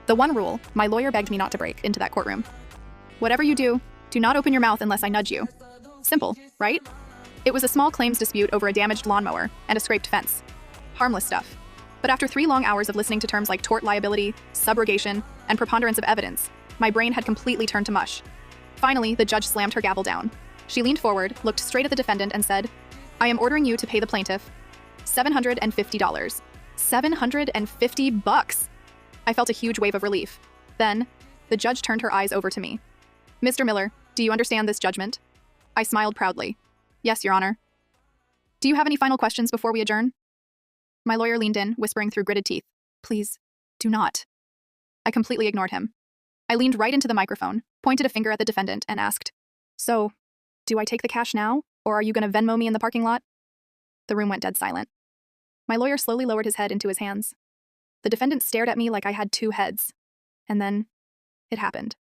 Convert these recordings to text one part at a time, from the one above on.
The one rule my lawyer begged me not to break into that courtroom. Whatever you do not open your mouth unless I nudge you. Simple, right? It was a small claims dispute over a damaged lawnmower and a scraped fence. Harmless stuff. But after 3 long hours of listening to terms like tort liability, subrogation, and preponderance of evidence, my brain had completely turned to mush. Finally, the judge slammed her gavel down. She leaned forward, looked straight at the defendant, and said, "I am ordering you to pay the plaintiff $750. $750 I felt a huge wave of relief. Then, the judge turned her eyes over to me. "Mr. Miller, do you understand this judgment?" I smiled proudly. "Yes, Your Honor." "Do you have any final questions before we adjourn?" My lawyer leaned in, whispering through gritted teeth, "Please, do not." I completely ignored him. I leaned right into the microphone, pointed a finger at the defendant, and asked, "So, do I take the cash now, or are you going to Venmo me in the parking lot?" The room went dead silent. My lawyer slowly lowered his head into his hands. The defendant stared at me like I had 2 heads. And then, it happened.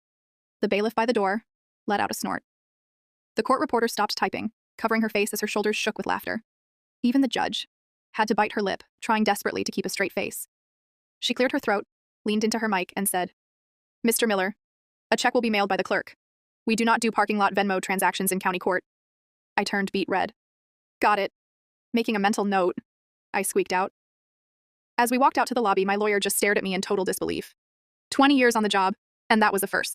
The bailiff by the door let out a snort. The court reporter stopped typing, covering her face as her shoulders shook with laughter. Even the judge had to bite her lip, trying desperately to keep a straight face. She cleared her throat, leaned into her mic, and said, "Mr. Miller, a check will be mailed by the clerk. We do not do parking lot Venmo transactions in county court." I turned beet red. "Got it." Making a mental note, I squeaked out. As we walked out to the lobby, my lawyer just stared at me in total disbelief. 20 years on the job, and that was a first.